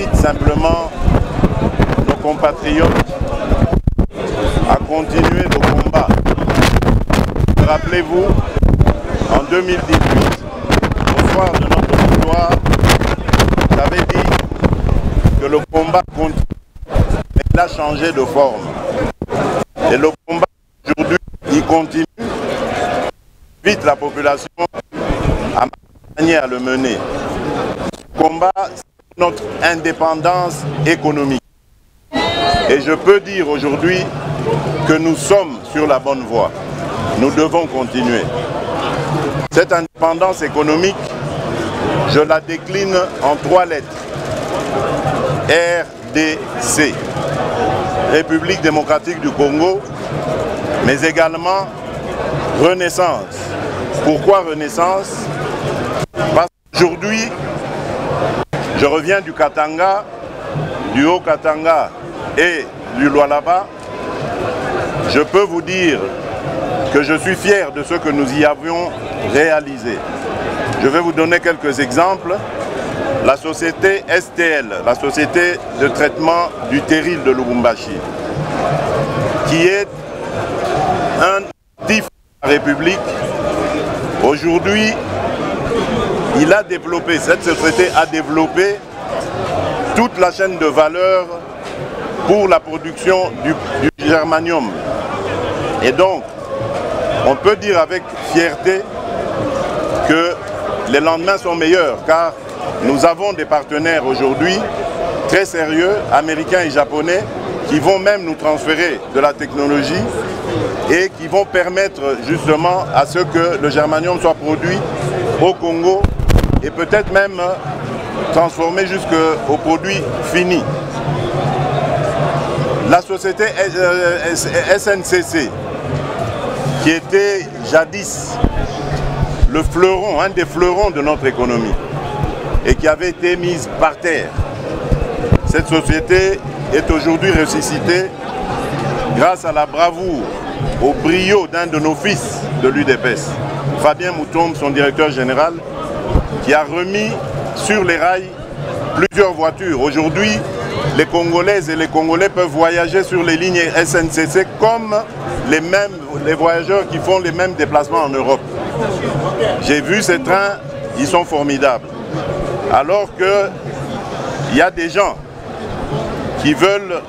J'invite simplement nos compatriotes à continuer le combat. Rappelez-vous, en 2018, au soir de notre victoire, j'avais dit que le combat continue, mais il a changé de forme. Et le combat aujourd'hui, il continue. J'invite la population à manière à le mener. Ce combat, c'est notre indépendance économique. Et je peux dire aujourd'hui que nous sommes sur la bonne voie. Nous devons continuer. Cette indépendance économique, je la décline en 3 lettres. RDC, République démocratique du Congo, mais également Renaissance. Pourquoi Renaissance? Parce qu'aujourd'hui, je reviens du Katanga, du Haut-Katanga et du Lualaba. Je peux vous dire que je suis fier de ce que nous y avions réalisé. Je vais vous donner quelques exemples. La société STL, la société de traitement du terril de Lubumbashi, qui est un actif de la République. Aujourd'hui, cette société a développé toute la chaîne de valeur pour la production du germanium. Et donc, on peut dire avec fierté que les lendemains sont meilleurs, car nous avons des partenaires aujourd'hui très sérieux, américains et japonais, qui vont même nous transférer de la technologie et qui vont permettre justement à ce que le germanium soit produit au Congo et peut-être même transformé jusqu'au produit fini. La société SNCC, qui était jadis le fleuron, un des fleurons de notre économie, et qui avait été mise par terre. Cette société est aujourd'hui ressuscitée grâce à la bravoure, au brio d'un de nos fils de l'UDPS, Fabien Moutombe, son directeur général, qui a remis sur les rails plusieurs voitures. Aujourd'hui, les Congolaises et les Congolais peuvent voyager sur les lignes SNCC comme les voyageurs qui font les mêmes déplacements en Europe. J'ai vu ces trains, ils sont formidables. Alors qu'il y a des gens qui veulent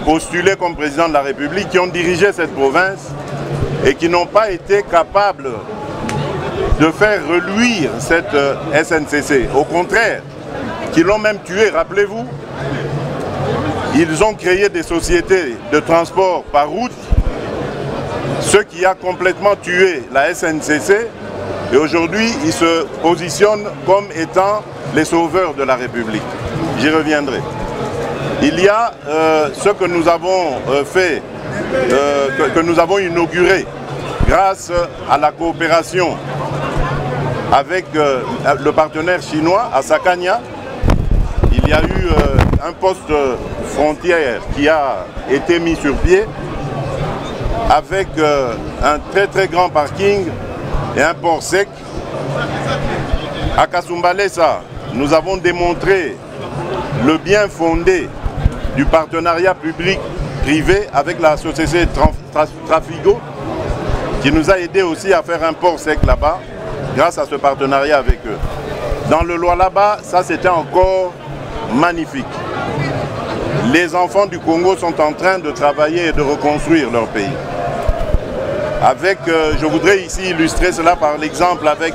postuler comme président de la République, qui ont dirigé cette province et qui n'ont pas été capables de faire reluire cette SNCC. Au contraire, qui l'ont même tué, rappelez-vous. Ils ont créé des sociétés de transport par route, ce qui a complètement tué la SNCC. Et aujourd'hui, ils se positionnent comme étant les sauveurs de la République. J'y reviendrai. Il y a ce que nous avons fait, que nous avons inauguré grâce à la coopération avec le partenaire chinois à Sakania. Il y a eu un poste frontière qui a été mis sur pied avec un très très grand parking et un port sec. À Kasumbalesa, nous avons démontré le bien fondé du partenariat public-privé avec la société Trafigo, qui nous a aidé aussi à faire un port sec là-bas, grâce à ce partenariat avec eux. Dans le Lualaba, ça c'était encore magnifique. Les enfants du Congo sont en train de travailler et de reconstruire leur pays. Je voudrais ici illustrer cela par l'exemple avec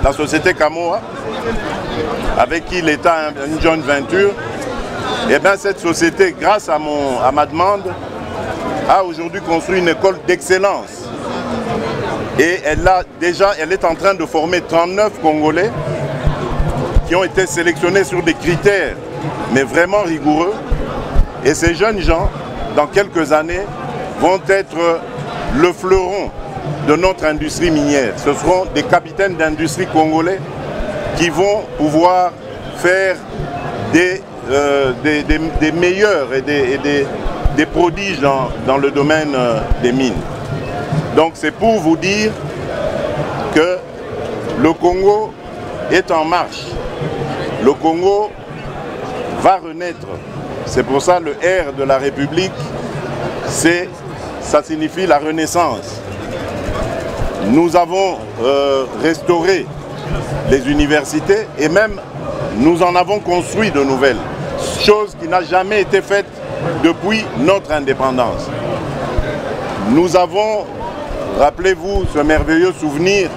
la société Kamoa, avec qui l'État a une joint venture. Et bien cette société, grâce à ma demande, a aujourd'hui construit une école d'excellence. Et elle est en train de former 39 Congolais qui ont été sélectionnés sur des critères, mais vraiment rigoureux. Et ces jeunes gens, dans quelques années, vont être le fleuron de notre industrie minière. Ce seront des capitaines d'industrie congolais qui vont pouvoir faire des meilleurs et des prodiges dans le domaine des mines. Donc c'est pour vous dire que le Congo est en marche. Le Congo va renaître. C'est pour ça le R de la République, ça signifie la renaissance. Nous avons restauré les universités et même nous en avons construit de nouvelles, chose qui n'a jamais été faite depuis notre indépendance. Nous avons, rappelez-vous ce merveilleux souvenir,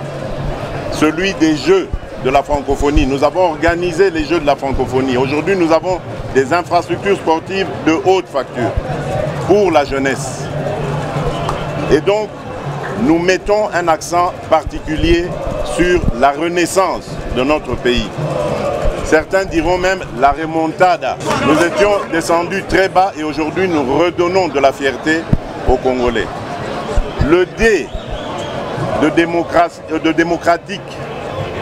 celui des Jeux de la francophonie. Nous avons organisé les Jeux de la francophonie. Aujourd'hui, nous avons des infrastructures sportives de haute facture pour la jeunesse. Et donc, nous mettons un accent particulier sur la renaissance de notre pays. Certains diront même la remontada. Nous étions descendus très bas et aujourd'hui nous redonnons de la fierté aux Congolais. Le D de démocratique,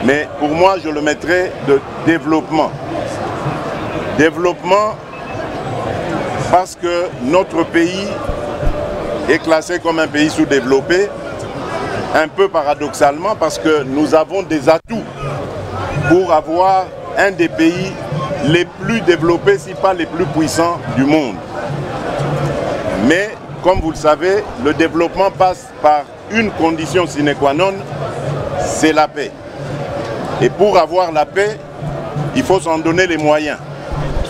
mais pour moi je le mettrais de développement. Développement parce que notre pays est classé comme un pays sous-développé, un peu paradoxalement parce que nous avons des atouts pour avoir un des pays les plus développés, si pas les plus puissants du monde. Mais, comme vous le savez, le développement passe par une condition sine qua non, c'est la paix. Et pour avoir la paix, il faut s'en donner les moyens.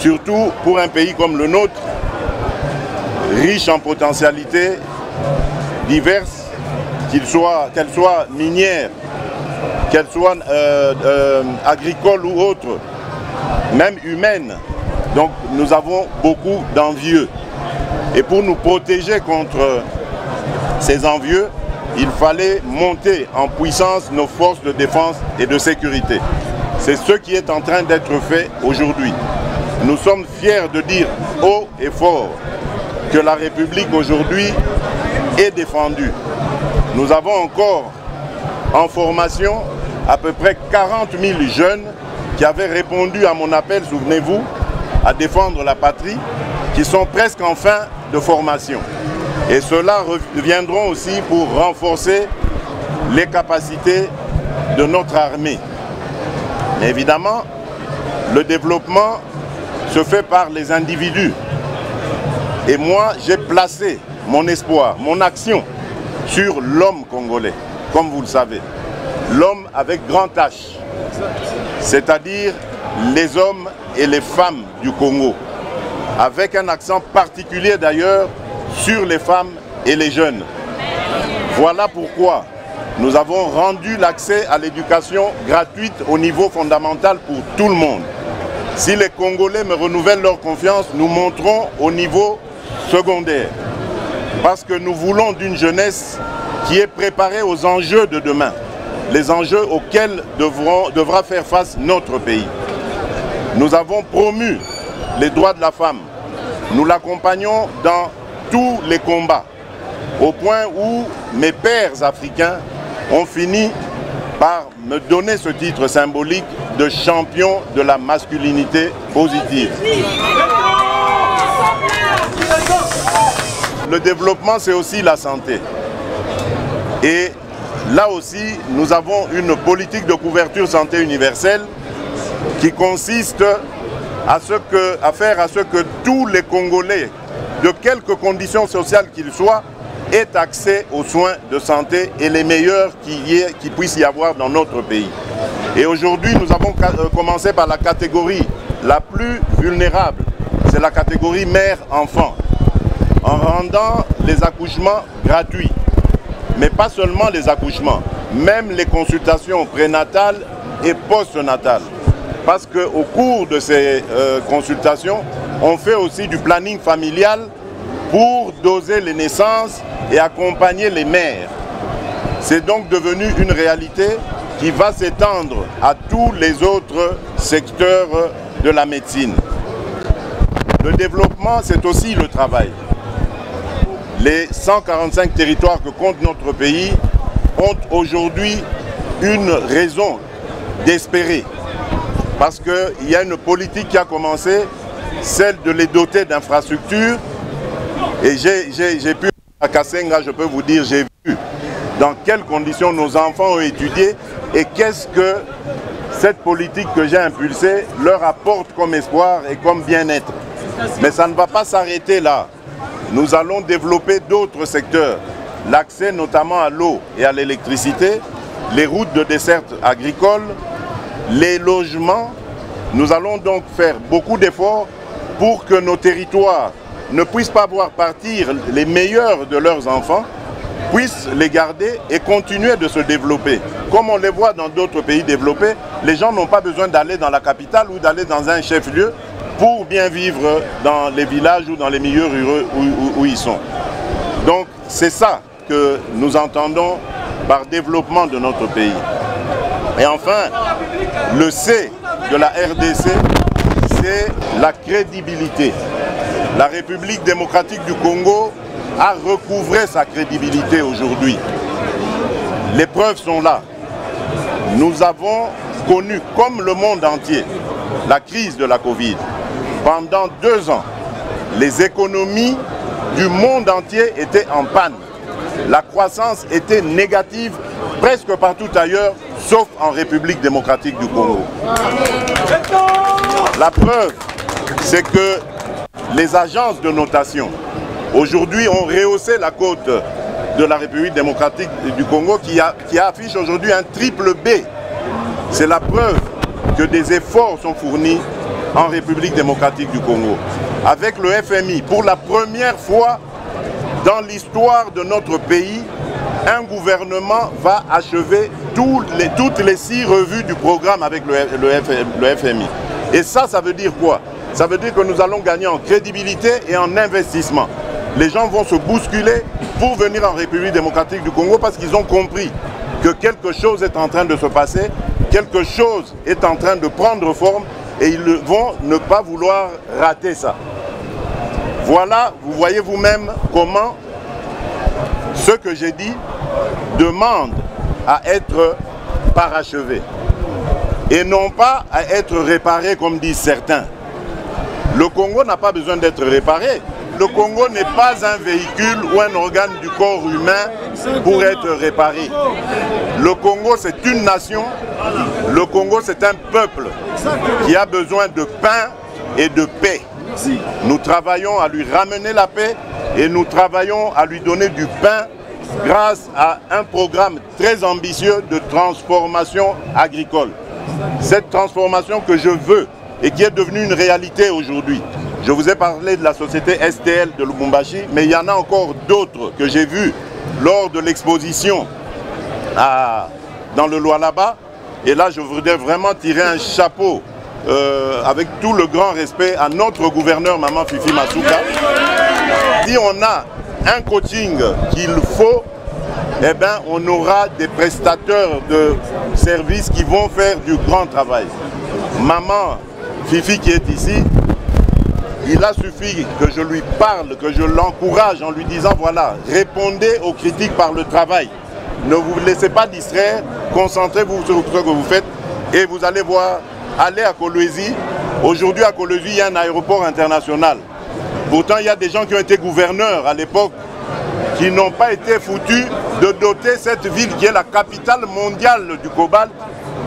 Surtout pour un pays comme le nôtre, riche en potentialités diverses, qu'elles soient minières, qu'elles soient agricoles ou autres, même humaines. Donc nous avons beaucoup d'envieux. Et pour nous protéger contre ces envieux, il fallait monter en puissance nos forces de défense et de sécurité. C'est ce qui est en train d'être fait aujourd'hui. Nous sommes fiers de dire haut et fort que la République aujourd'hui est défendue. Nous avons encore en formation à peu près 40 000 jeunes qui avaient répondu à mon appel, souvenez-vous, à défendre la patrie, qui sont presque en fin de formation. Et ceux-là reviendront aussi pour renforcer les capacités de notre armée. Mais évidemment, le développement se fait par les individus. Et moi, j'ai placé mon espoir, mon action sur l'homme congolais, comme vous le savez. L'homme avec grand H, c'est-à-dire les hommes et les femmes du Congo, avec un accent particulier d'ailleurs sur les femmes et les jeunes. Voilà pourquoi nous avons rendu l'accès à l'éducation gratuite au niveau fondamental pour tout le monde. Si les Congolais me renouvellent leur confiance, nous monterons au niveau secondaire. Parce que nous voulons d'une jeunesse qui est préparée aux enjeux de demain, les enjeux auxquels devra faire face notre pays. Nous avons promu les droits de la femme. Nous l'accompagnons dans tous les combats, au point où mes pères africains ont fini par me donner ce titre symbolique de champion de la masculinité positive. Le développement, c'est aussi la santé. Et là aussi, nous avons une politique de couverture santé universelle qui consiste à faire à ce que tous les Congolais, de quelque condition sociale qu'ils soient, aient accès aux soins de santé et les meilleurs qu'il puisse y avoir dans notre pays. Et aujourd'hui, nous avons commencé par la catégorie la plus vulnérable, c'est la catégorie mère-enfant, en rendant les accouchements gratuits. Mais pas seulement les accouchements, même les consultations prénatales et postnatales. Parce qu'au cours de ces consultations, on fait aussi du planning familial pour doser les naissances et accompagner les mères. C'est donc devenu une réalité qui va s'étendre à tous les autres secteurs de la médecine. Le développement, c'est aussi le travail. Les 145 territoires que compte notre pays ont aujourd'hui une raison d'espérer. Parce qu'il y a une politique qui a commencé, celle de les doter d'infrastructures. Et j'ai pu, à Kassenga, je peux vous dire, j'ai vu dans quelles conditions nos enfants ont étudié et qu'est-ce que cette politique que j'ai impulsée leur apporte comme espoir et comme bien-être. Mais ça ne va pas s'arrêter là. Nous allons développer d'autres secteurs. L'accès notamment à l'eau et à l'électricité, les routes de desserte agricole, les logements. Nous allons donc faire beaucoup d'efforts pour que nos territoires ne puissent pas voir partir les meilleurs de leurs enfants, puissent les garder et continuer de se développer. Comme on les voit dans d'autres pays développés, les gens n'ont pas besoin d'aller dans la capitale ou d'aller dans un chef-lieu pour bien vivre dans les villages ou dans les milieux ruraux où ils sont. Donc c'est ça que nous entendons par développement de notre pays. Et enfin, le C de la RDC, c'est la crédibilité. La République démocratique du Congo a recouvré sa crédibilité aujourd'hui. Les preuves sont là. Nous avons connu, comme le monde entier, la crise de la Covid. Pendant 2 ans, les économies du monde entier étaient en panne. La croissance était négative presque partout ailleurs, sauf en République démocratique du Congo. La preuve, c'est que les agences de notation, aujourd'hui, ont rehaussé la cote de la République démocratique du Congo qui affiche aujourd'hui un triple B. C'est la preuve que des efforts sont fournis en République démocratique du Congo. Avec le FMI, pour la première fois dans l'histoire de notre pays, un gouvernement va achever toutes les 6 revues du programme avec le FMI. Et ça veut dire quoi? Ça veut dire que nous allons gagner en crédibilité et en investissement. Les gens vont se bousculer pour venir en République démocratique du Congo parce qu'ils ont compris que quelque chose est en train de se passer, quelque chose est en train de prendre forme et ils vont ne pas vouloir rater ça. Voilà, vous voyez vous-même comment ce que j'ai dit demande à être parachevé et non pas à être réparé comme disent certains. Le Congo n'a pas besoin d'être réparé. Le Congo n'est pas un véhicule ou un organe du corps humain pour être réparé. Le Congo, c'est une nation. Le Congo, c'est un peuple qui a besoin de pain et de paix. Nous travaillons à lui ramener la paix et nous travaillons à lui donner du pain grâce à un programme très ambitieux de transformation agricole. Cette transformation que je veux et qui est devenue une réalité aujourd'hui. Je vous ai parlé de la société STL de Lubumbashi, mais il y en a encore d'autres que j'ai vues lors de l'exposition dans le Lualaba. Et là, je voudrais vraiment tirer un chapeau avec tout le grand respect à notre gouverneur Maman Fifi Masuka. Si on a un coaching qu'il faut, eh bien, on aura des prestateurs de services qui vont faire du grand travail. Maman Fifi qui est ici, il a suffi que je lui parle, que je l'encourage en lui disant voilà, répondez aux critiques par le travail. Ne vous laissez pas distraire, concentrez-vous sur ce que vous faites et vous allez voir, allez à Kolwezi. Aujourd'hui à Kolwezi, il y a un aéroport international. Pourtant, il y a des gens qui ont été gouverneurs à l'époque qui n'ont pas été foutus de doter cette ville qui est la capitale mondiale du cobalt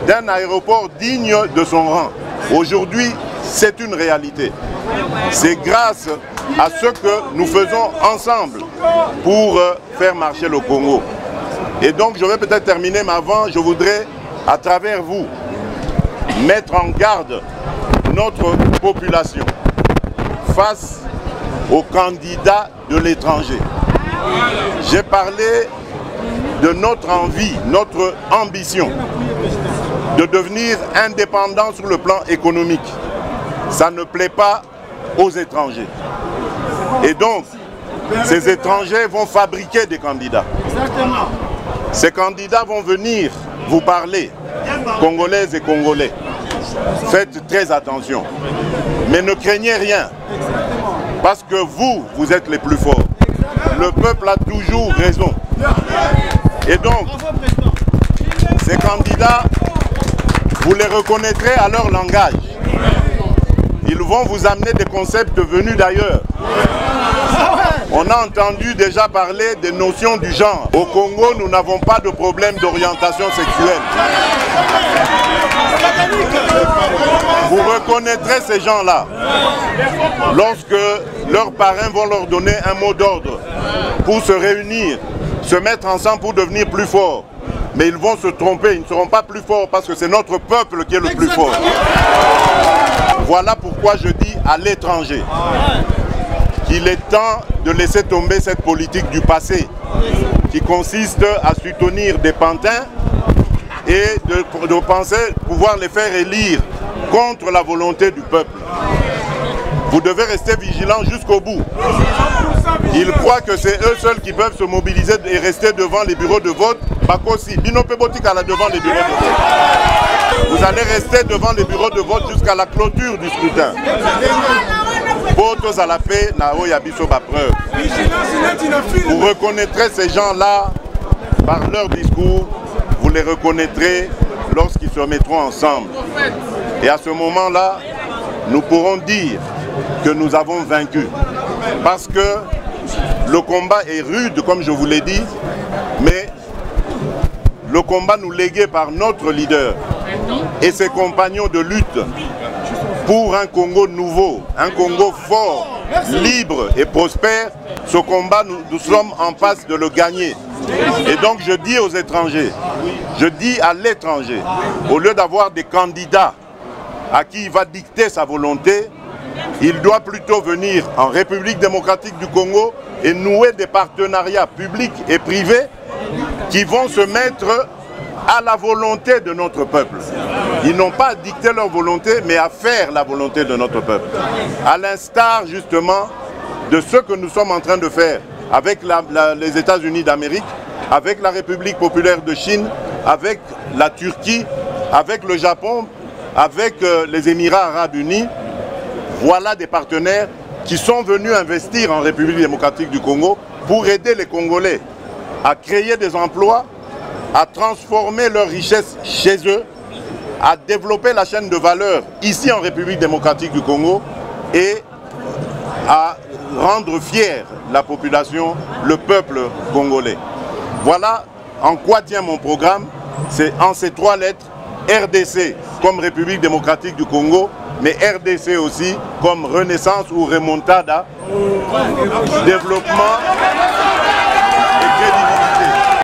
d'un aéroport digne de son rang. Aujourd'hui, c'est une réalité. C'est grâce à ce que nous faisons ensemble pour faire marcher le Congo. Et donc, je vais peut-être terminer, mais avant, je voudrais, à travers vous, mettre en garde notre population face aux candidats de l'étranger. J'ai parlé de notre envie, notre ambition de devenir indépendant sur le plan économique. Ça ne plaît pas aux étrangers. Et donc, ces étrangers vont fabriquer des candidats. Ces candidats vont venir vous parler, Congolaises et Congolais. Faites très attention. Mais ne craignez rien. Parce que vous êtes les plus forts. Le peuple a toujours raison. Et donc, ces candidats, vous les reconnaîtrez à leur langage. Ils vont vous amener des concepts venus d'ailleurs. On a entendu déjà parler des notions du genre. Au Congo, nous n'avons pas de problème d'orientation sexuelle. Vous reconnaîtrez ces gens-là lorsque leurs parrains vont leur donner un mot d'ordre pour se réunir, se mettre ensemble pour devenir plus forts. Mais ils vont se tromper, ils ne seront pas plus forts parce que c'est notre peuple qui est le plus fort. Voilà pourquoi je dis à l'étranger qu'il est temps de laisser tomber cette politique du passé qui consiste à soutenir des pantins et de penser pouvoir les faire élire contre la volonté du peuple. Vous devez rester vigilants jusqu'au bout. Ils croient que c'est eux seuls qui peuvent se mobiliser et rester devant les bureaux de vote. Bakosi, Binope-Botikala devant les bureaux de vote. Vous allez rester devant les bureaux de vote jusqu'à la clôture du scrutin. Votos à la paix, Nao Yabiso preuve. Vous reconnaîtrez ces gens-là par leur discours. Vous les reconnaîtrez lorsqu'ils se mettront ensemble. Et à ce moment-là, nous pourrons dire que nous avons vaincu. Parce que le combat est rude, comme je vous l'ai dit, mais le combat nous légué par notre leader et ses compagnons de lutte pour un Congo nouveau, un Congo fort, libre et prospère, ce combat, nous sommes en passe de le gagner. Et donc je dis aux étrangers, je dis à l'étranger, au lieu d'avoir des candidats à qui il va dicter sa volonté, il doit plutôt venir en République démocratique du Congo et nouer des partenariats publics et privés qui vont se mettre à la volonté de notre peuple. Ils n'ont pas à dicter leur volonté, mais à faire la volonté de notre peuple. À l'instar justement de ce que nous sommes en train de faire avec les États-Unis d'Amérique, avec la République populaire de Chine, avec la Turquie, avec le Japon, avec les Émirats arabes unis. Voilà des partenaires qui sont venus investir en République démocratique du Congo pour aider les Congolais à créer des emplois, à transformer leurs richesses chez eux, à développer la chaîne de valeur ici en République démocratique du Congo et à rendre fier la population, le peuple congolais. Voilà en quoi tient mon programme. C'est en ces 3 lettres, RDC comme République démocratique du Congo, mais RDC aussi comme Renaissance ou Remontada, développement